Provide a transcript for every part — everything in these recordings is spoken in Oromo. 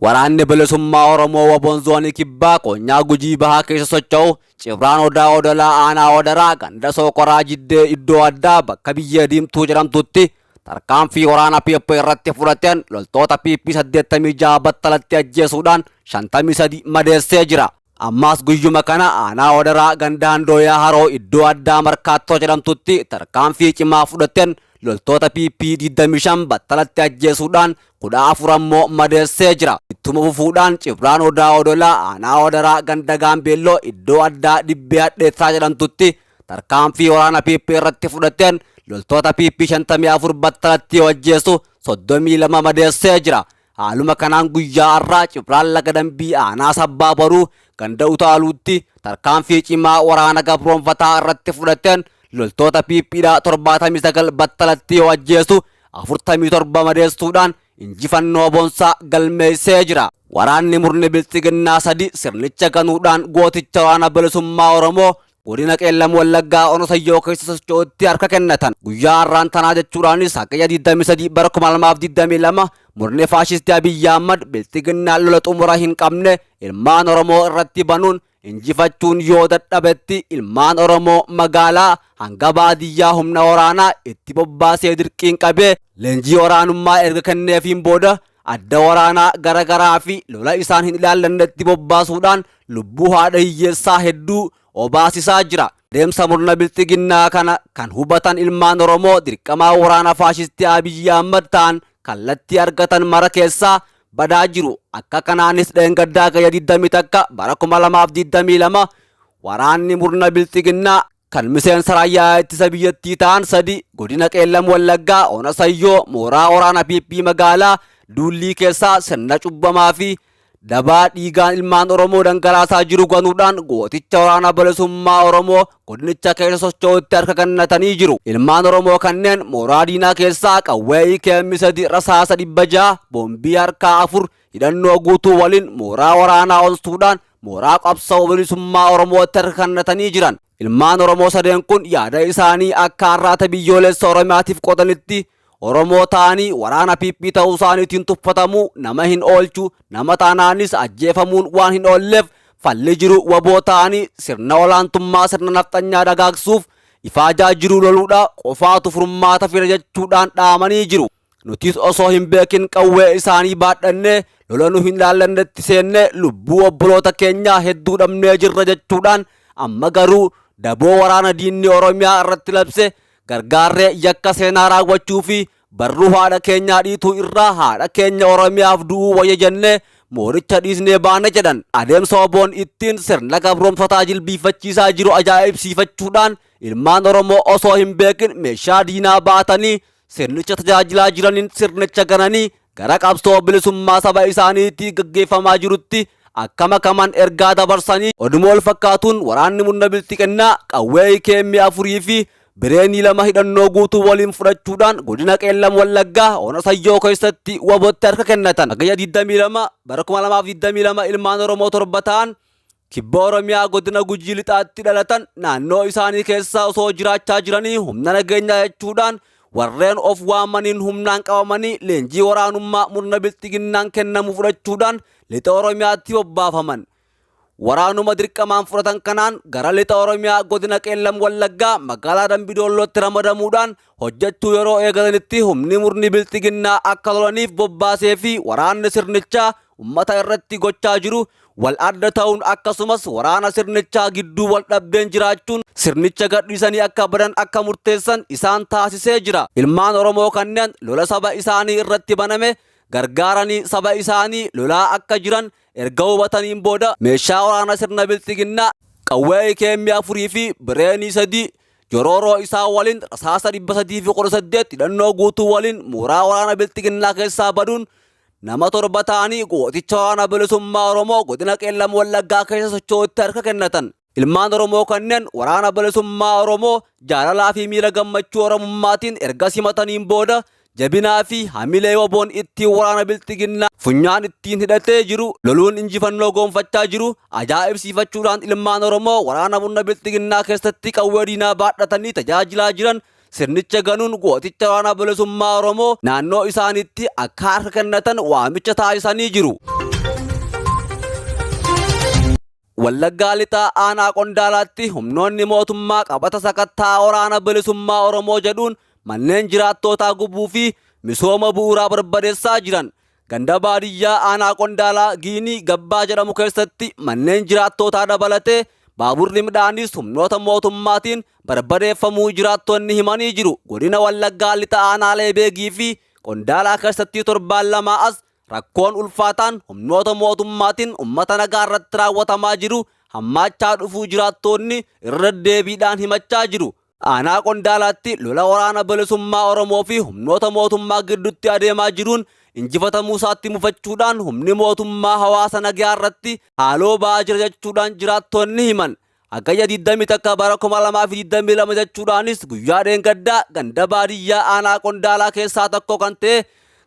Waraanni bilisummaa Oromoo Waboon Zoonii Kibbaa Konyaa Gujii Bahaa keessa socho'u Cibraan Odaa Odolaa Aanaa Odaraa ganda Sookoraa Jiddee iddoo addaa bakka Biyyee Diimtuu jedhamtutti tarkaanfii waraana PP irratti fudhateen loltoota PP 86 battalatti ajjeesuudhaan 53 madeessee jira. Ammas guyyuma kana Aanaa Odaraa ganda Handooyaa Haroo iddoo addaa Markaattoo jedhamtutti tarkaanfii cimaa fudhateen loltoota PP 25 battalatti ajjeesuudhaan 14 ammoo madeessee jira. Ittuma fufuudhaan Cibraan Odaa Odolaa Aanaa Odaraa ganda Gaambeelloo iddoo addaa Dibbee Hadheessaa jedhamtutti tarkaanfii waraana PP irratti fudhateen loltoota PP 54 battalatti ajjeesu 32 madeessee jira. Haaluma kanaan guyyaa har'aa Cibraan Laga Dambii Aanaa Sabbaa Baruu ganda Utaaluutti tarkaanfii cimaa waraana gabroonfataa irratti fudhateen loltoota PP 79 battalatti ajjeesu 47 madeessuudhaan injifannoo boonsaa galmeessee jira. Waraanni murni bilxiginnaa 3 sirnicha ganuudhaan gooticha waraana bilisummaa Oromoo godina Qeellam Wallaggaa Onosayyoo keessa socho'utti harka kennatan. Guyyaa har'aan tanaa jechuudhaanis hagayya 23 bara 2022 murni faashistii Abiyyi Ahmad bilxiginnaan lola xumura hin qabne ilmaan Oromoo irratti banuun injifachuun yoo dadhabetti ilmaan Oromoo magaalaa hanga baadiyyaa humna waraanaa itti bobbaasee dirqiin qabee leenjii waraanummaa erga kenneefiin booda adda waraanaa garagaraa fi lola isaan hin ilaallannetti bobbaasuudhaan lubbuu haadha hiyyeessaa hedduu obaasisaa jira. Deemsa murna bilxiginnaa kana kan hubatan ilmaan Oromoo dirqamaa waraana faashistii Abiyyi Ahmad ta'an kallattii argatan mara keessaa badaa jiru. Akka kanaanis dheengaddaa gaya 21 bara 2022 waraanni murna bilxiginnaa kan miseensa raayyaa ittisa biyyattii ta'an 3 godina Qeellam Wallaggaa Onosayyoo mooraa waraana PP magaalaa Duullii keessaa sirna cubbamaa fi dabaa dhiigaan ilmaan Oromoo dhangalaasaa jiru ganuudhaan gooticha waraana bilisummaa Oromoo godinicha keessa socho'utti harka kennatanii jiru. Ilmaan Oromoo kanneen mooraa diinaa keessaa qawwee KM3 rasaasa 600 boombii harkaa 4 hidhannoo guutuu waliin mooraa waraanaa onsuudhaan mooraa qabsoo bilisummaa Oromootti harka kennatanii jiran. Ilmaan Oromoo sadeen kun yaada isaanii akka har'aata biyyoolessa Oromiyaatiif qotanitti Oromoo ta'anii waraana PP ta'uu isaaniitiin tuffatamuu nama hin oolchu, nama taanaanis ajjeefamuun waan hin oolleef falli jiru waboo ta'anii sirna olaantummaa sirna nafxanyaa dagaagsuuf ifaajaa jiru loluudha qofaatu furmaata fida jechuudhaan dhaamanii jiru. Nutis osoo hin beekin qawwee isaanii baadhannee lola nu hin ilaallannetti seennee lubbuu obboloota keenyaa hedduu dhabnee jirra jechuudhaan amma garuu daboo waraana diinni Oromiyaa irratti labse gargaarree yakka seenaa raawwachuu fi barruu haadha keenyaa dhiituu irraa haadha keenya Oromiyaaf du'uu wayya jennee mooricha dhiisnee baana jedhan. Adeemsa waboon ittiin sirna gabroomfataa jilbiifachiisaa jiru ajaa'ibsiifachuudhaan ilmaan Oromoo osoo hin beekin meeshaa diinaa baatanii sirnicha tajaajilaa jiraniin sirnicha gananii gara qabsoo bilisummaa saba isaaniitti gaggeeffamaa jirutti akka makaman ergaa dabarsanii oduma wal fakkaatuun waraanni murna bilxiginnaa qawwee KM4 fi bireenii 2 hidhannoo guutuu waliin fudhachuudhaan godina Qeellam Wallaggaa Onosayyoo keessatti wabootti harka kennatan. Hagayya 22 bara 2022 ilmaan Oromoo 7 ta'an kibba Oromiyaa godina Gujii lixaatti dhalatan naannoo isaanii keessa osoo jiraachaa jiranii humna nageenyaa jechuudhaan warreen of waamaniin humnaan qabamanii leenjii waraanummaa murna bilxiginnaan kennamu fudhachuudhaan lixa Oromiyaatti bobbaafaman. Waraanuma dirqamaan fudhatan kanaan gara lixa Oromiyaa godina Qeellam Wallaggaa magaalaa Dambidoollootti ramadamuudhaan hojjechuu yeroo eegalanitti humni murni bilxiginnaa akka lolaniif bobbaasee fi waraanni sirnichaa ummata irratti gochaa jiru wal adda ta'uun akkasumas waraana sirnichaa gidduu wal dhabdeen jiraachuun sirnicha gadhiisanii akka badan akka murteessan isaan taasisee jira. Ilmaan Oromoo kanneen lola saba isaanii irratti baname gargaaranii saba isaanii lolaa akka jiran erga hubataniin booda meeshaa waraana sirna bilxiginnaa qawwee KM4 fi bireenii 3 jorooroo isaa waliin rasaasa 318 hidhannoo guutuu waliin mooraa waraana bilxiginnaa keessaa baduun nama 7 ta'anii gooticha waraana bilisummaa Oromoo godina Qeellam Wallaggaa keessa socho'utti harka kennatan. Ilmaan Oromoo kanneen waraana bilisummaa Oromoo jaalalaa fi miira gammachuu Oromummaatiin erga simataniin booda jabinaa fi hamilee waboon ittiin waraana bilxiginnaa funyaan ittiin hidhatee jiru loluun injifannoo goonfachaa jiru ajaa'ibsiifachuudhaan ilmaan Oromoo waraana murna bilxiginnaa keessatti qawwee diinaa baadhatanii tajaajilaa jiran sirnicha ganuun gooticha waraana bilisummaa Oromoo naannoo isaaniitti akka harka kennatan waamicha taasisanii jiru. Wallaggaa lixaa aanaa Qondaalaatti humnoonni mootummaa qabata sakattaa waraana bilisummaa Oromoo jedhuun manneen jiraattootaa gubuu fi misooma bu'uuraa barbadeessaa jiran. Ganda baadiyyaa aanaa Qondaalaa Giinii Gabbaa jedhamu keessatti manneen jiraattootaa dabalatee baaburri midhaanis humnoota mootummaatiin barbadeeffamuu jiraattonni himanii jiru. Godina Wallaggaa lixaa aanaalee Beegii fi Qondaalaa keessatti torbaan lama as rakkoon ulfaataan humnoota mootummaatiin uummata nagaa irratti raawwatamaa jiru hammaachaa dhufuu jiraattonni irra deebiidhaan himachaa jiru. Aanaa Qondaalaatti lola waraana bilisummaa Oromoo fi humnoota mootummaa gidduutti adeemaa jiruun injifatamuu isaatti mufachuudhaan humni mootummaa hawaasa nagaa irratti haaloo ba'aa jira jechuudhaan jiraattonni himan. Hagayya 21 bara 2022 jechuudhaanis guyyaa dheengaddaa ganda baadiyyaa aanaa Qondaalaa keessaa tokko kan ta'e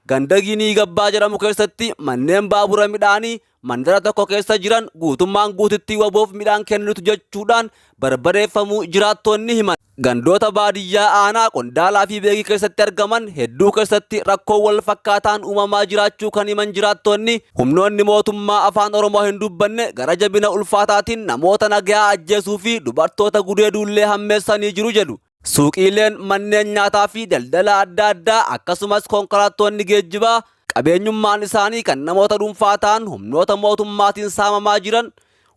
ganda Giinii Gabbaa jedhamu keessatti manneen baabura midhaanii mandara tokko keessa jiran guutummaan guututti waboof midhaan kennitu jechuudhaan barbadeeffamuu jiraattonni himan. Gandoota baadiyyaa aanaa Qondaalaa fi Beegii keessatti argaman hedduu keessatti rakkoo wal fakkaataan uumamaa jiraachuu kan himan jiraattonni humnoonni mootummaa afaan Oromoo hin dubbanne gara jabina ulfaataatiin namoota nagaa ajjeesuu fi dubartoota gudeeduullee hammeessanii jiru jedhu. Suuqiileen manneen nyaataa fi daldala adda addaa akkasumas konkolaattonni geejjibaa qabeenyummaan isaanii kan namoota dhuunfaa ta'an humnoota mootummaatiin saamamaa jiran.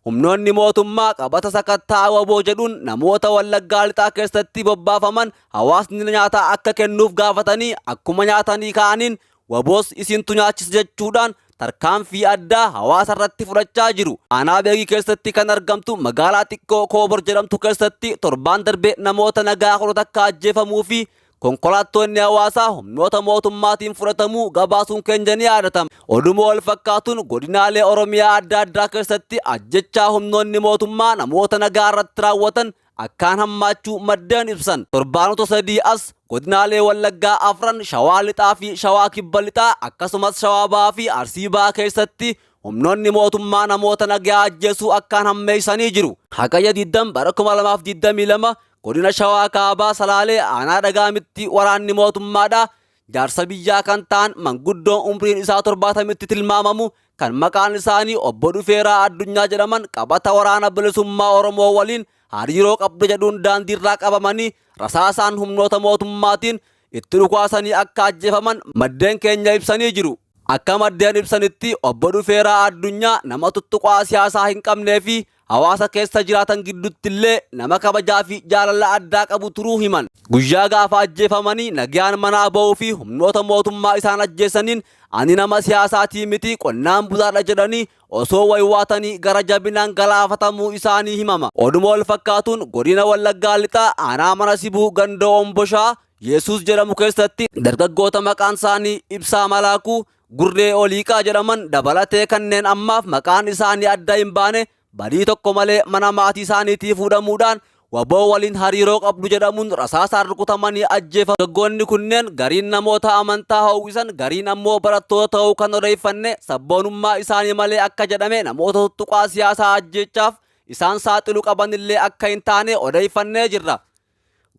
Humnoonni mootummaa qabata sakattaa waboo jedhuun namoota Wallaggaa lixaa keessatti bobbaafaman hawaasni nyaata akka kennuuf gaafatanii akkuma nyaatanii ka'aniin waboos isintu nyaachisa jechuudhaan tarkaanfii addaa hawaasa irratti fudhachaa jiru. Aanaa Beegii keessatti kan argamtu magaalaa xiqqoo Koobor jedhamtu keessatti torbaan darbe namoota nagaa 10 akka ajjeefamuu fi konkolaattonni hawaasaa humnoota mootummaatiin fudhatamuu gabaasuun keenya ni yaadatama. Oduma wal fakkaatuun godinaalee Oromiyaa adda addaa keessatti ajjechaa humnoonni mootummaa namoota nagaa irratti raawwatan akkaan hammaachuu maddeen ibsan. Torbaanota 3 as godinaalee Wallaggaa 4 Shawaa lixaa fi Shawaa kibba lixaa akkasumas Shawaa bahaa fi Arsii bahaa keessatti humnoonni mootummaa namoota nagaa ajjeesuu akkaan hammeessanii jiru. Hagayya 20 bara 2022 godina Shawaa kaabaa Salaalee aanaa Dhagaamitti waraanni mootummaadhaa jaarsa biyyaa kan ta'an manguddoon umriin isaa 70tti tilmaamamu kan maqaan isaanii obbo Dhufeeraa Addunyaa jedhaman qabata waraana bilisummaa Oromoo waliin hariiroo qabdu jedhuun daandiirraa qabamanii rasaasaan humnoota mootummaatiin itti dhukaasanii akka ajjeefaman maddeen keenya ibsanii jiru. Akka maddeen ibsanitti obbo Dhufeeraa Addunyaa nama tuttuqaa siyaasaa hin qabnee fi hawaasa keessa jiraatan gidduutti illee nama kabajaa fi jaalala addaa qabu turuu himan. Guyyaa gaafa ajjeefamanii nagaan manaa ba'uu fi humnoota mootummaa isaan ajjeesaniin ani nama siyaasaatii miti qonnaan bulaadha jedhanii osoo waywaatanii gara jabinaan galaafatamuu isaanii himama. Oduma wal fakkaatuun godina Wallaggaa lixaa aanaa mana sibuu ganda Omboshaa Yesuus jedhamu keessatti dargaggoota maqaan isaanii Ibsaa Malaakuu Gurree Oliiqaa jedhaman dabalatee kanneen ammaaf maqaan isaanii adda hin baane badii tokko malee mana maatii isaaniitii fuudhamuudhaan waboo waliin hariiroo qabdu jedhamuun rasaasaan rukutamanii ajjeefamu. Dargaggoonni kunneen gariin namoota amantaa hawwisan gariin ammoo barattoota ta'uu kan odeeffanne sabboonummaa isaanii malee akka jedhame namoota tuttuqaa siyaasaa ajjeechaaf isaan saaxilu qabanillee akka hin taane odeeffannee jirra.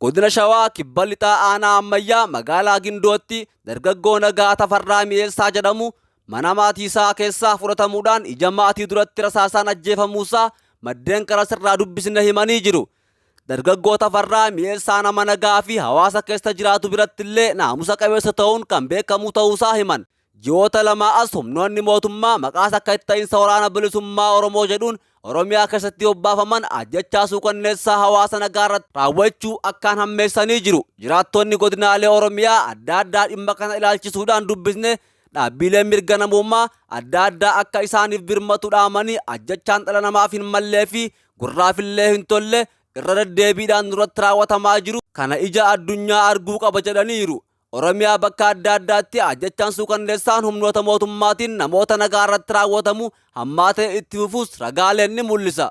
Godina Shawaa kibba lixaa aanaa Ammayyaa magaalaa Gindootti dargaggoo Nagaa Tafarraa Mi'eessaa jedhamu mana maatii isaa keessaa fudhatamuudhaan ija maatii duratti rasaasaan ajjeefamuusaa maddeen qara sirraa dubbisne himanii jiru. Dargaggoo Tafarraa Mi'eessaa nama nagaa fi hawaasa keessa jiraatu biratti illee naamusa qabeessa ta'uun kan beekamu ta'uusaa himan. Ji'oota lama as humnoonni mootummaa maqaas akka itti ta'iinsa waraana bilisummaa Oromoo jedhuun Oromiyaa keessatti bobbaafaman ajjechaa suukanneessaa hawaasa nagaa irratti raawwachuu akkaan hammeessanii jiru. Jiraattonni godinaalee Oromiyaa adda addaa dhimma kana ilaalchisuudhaan dubbisne dhaabbileen mirga namummaa adda addaa akka isaaniif birmatu dhaamanii ajjechaan dhala namaaf hin mallee fi gurraafillee hin tolle irra deddeebiidhaan duratti raawwatamaa jiru kana ija addunyaa arguu qaba jedhaniiru. Oromiyaa bakka adda addaatti ajjechaan suukanneessaan humnoota mootummaatiin namoota nagaa irratti raawwatamu hammaatee itti fufuus ragaaleen ni mul'isa.